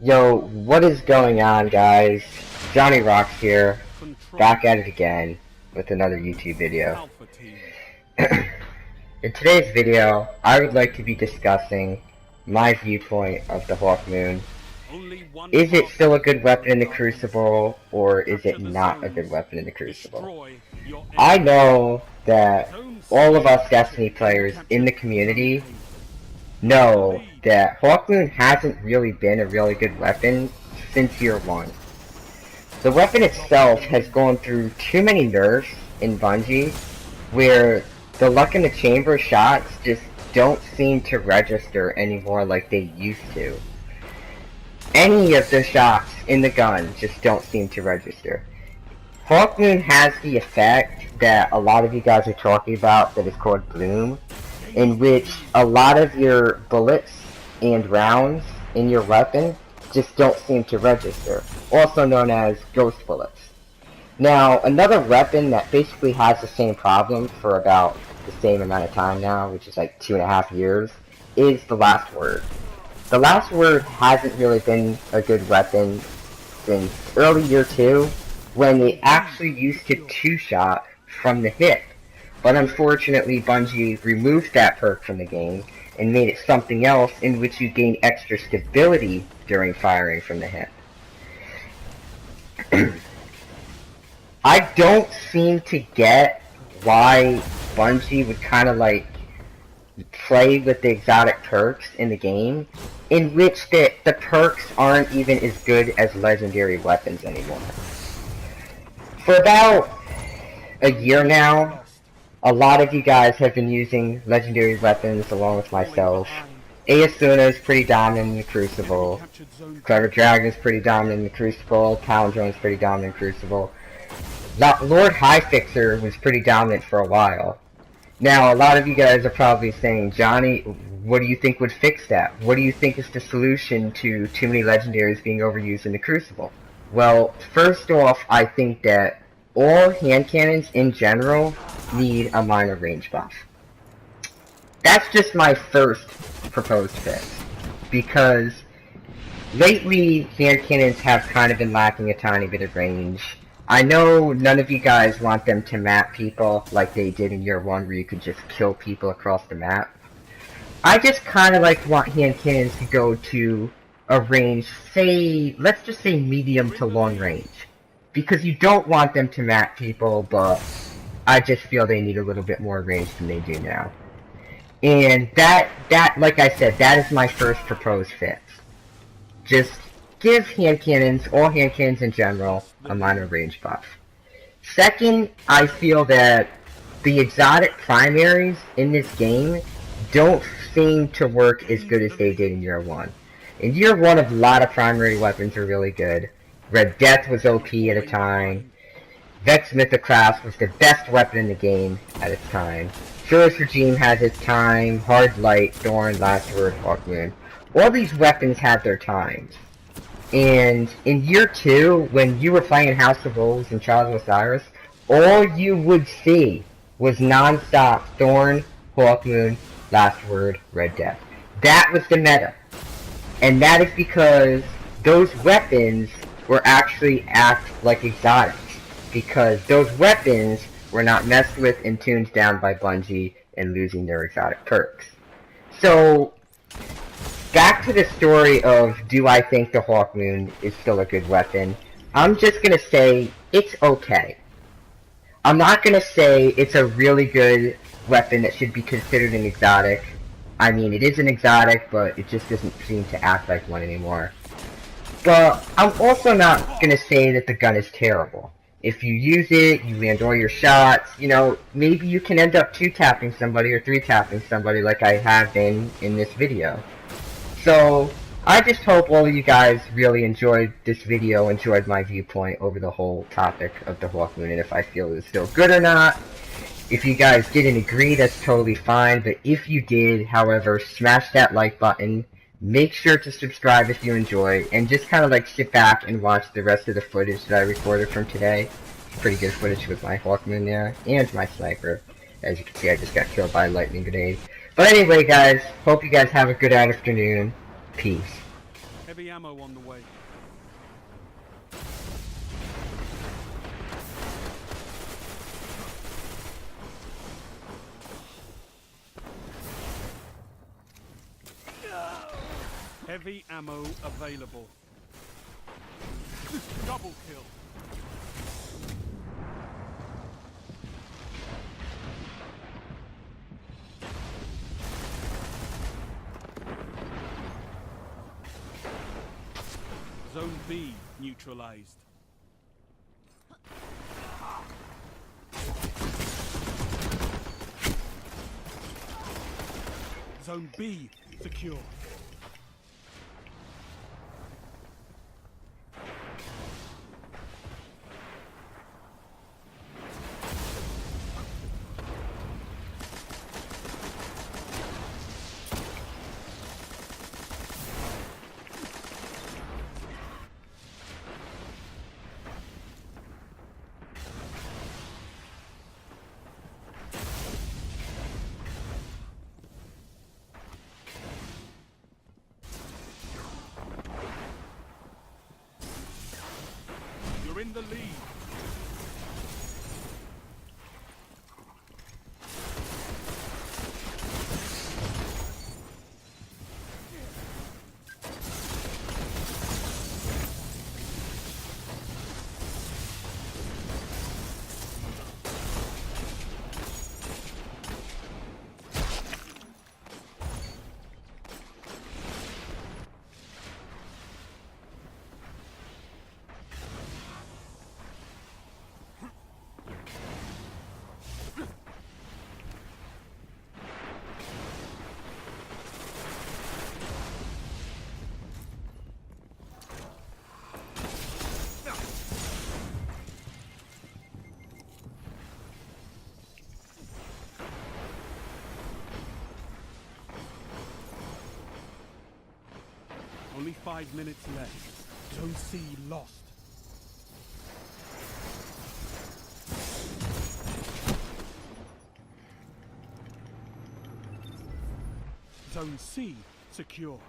Yo, what is going on, guys? Johnny Rocks here, back at it again with another YouTube video. In today's video, I would like to be discussing my viewpoint of the Hawkmoon. Is it still a good weapon in the Crucible, or is it not a good weapon in the Crucible? I know that all of us Destiny players in the community know that Hawkmoon hasn't really been a really good weapon since year one. The weapon itself has gone through too many nerfs in Bungie, where the luck in the chamber shots just don't seem to register anymore like they used to. Any of the shots in the gun just don't seem to register. Hawkmoon has the effect that a lot of you guys are talking about that is called Bloom, in which a lot of your bullets and rounds in your weapon just don't seem to register, also known as ghost bullets. Now, another weapon that basically has the same problem for about the same amount of time now, which is like 2.5 years, is the Last Word. The Last Word hasn't really been a good weapon since early year 2, when it actually used to two-shot from the hip. But unfortunately, Bungie removed that perk from the game and made it something else in which you gain extra stability during firing from the hip. I don't seem to get why Bungie would kind of like play with the exotic perks in the game, in which the perks aren't even as good as legendary weapons anymore. For about a year now, a lot of you guys have been using legendary weapons along with myself. Asuna is pretty dominant in the Crucible. Clever Dragon is pretty dominant in the Crucible. Palindrome is pretty dominant in the Crucible. Lord Highfixer was pretty dominant for a while. Now, a lot of you guys are probably saying, Johnny, what do you think would fix that? What do you think is the solution to too many legendaries being overused in the Crucible? Well, first off, I think that all hand cannons in general need a minor range buff. That's just my first proposed fix, because lately hand cannons have kind of been lacking a tiny bit of range. I know none of you guys want them to map people like they did in year 1, where you could just kill people across the map. I just kind of want hand cannons to go to a range, say, let's just say medium to long range, because you don't want them to map people, but I just feel they need a little bit more range than they do now. And that, like I said, that is my first proposed fix. Just give hand cannons, all hand cannons in general, a minor range buff. Second, I feel that the exotic primaries in this game don't seem to work as good as they did in year 1. In year 1, a lot of primary weapons are really good. Red Death was OP at a time. Vex Mythoclast was the best weapon in the game at its time. Shuri's Regime has its time. Hard Light, Thorn, Last Word, Hawkmoon. All these weapons have their times. And in year 2, when you were playing House of Wolves and Trials of Osiris, all you would see was non-stop Thorn, Hawkmoon, Last Word, Red Death. That was the meta. And that is because those weapons were actually act like exotics, because those weapons were not messed with and tuned down by Bungie and losing their exotic perks. So, back to the story of, do I think the Hawkmoon is still a good weapon? I'm just gonna say, it's okay. I'm not gonna say it's a really good weapon that should be considered an exotic. I mean, it is an exotic, but it just doesn't seem to act like one anymore. But I'm also not gonna say that the gun is terrible. If you use it, you land all your shots, you know, maybe you can end up 2-tapping somebody or 3-tapping somebody like I have been in this video. So, I just hope all of you guys really enjoyed this video, enjoyed my viewpoint over the whole topic of the Hawkmoon, and if I feel it was still good or not. If you guys didn't agree, that's totally fine, but if you did, however, smash that like button, make sure to subscribe if you enjoy, and just kind of sit back and watch the rest of the footage that I recorded from today. Pretty good footage with my Hawkmoon there, and my sniper. As you can see, I just got killed by a lightning grenade. But anyway, guys, hope you guys have a good afternoon. Peace. Heavy ammo on the way. Heavy ammo available. Double kill. Zone B neutralized. Zone B secure. You're in the lead. Only 5 minutes left. Zone C lost. Zone C secure.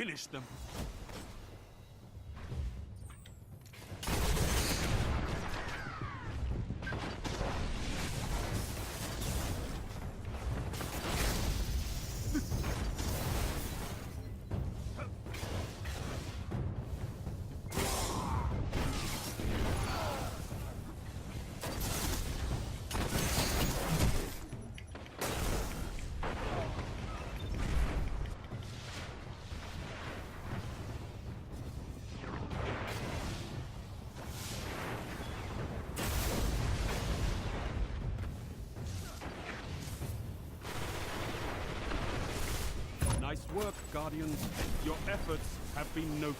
Finish them. work, Guardians. Your efforts have been noted.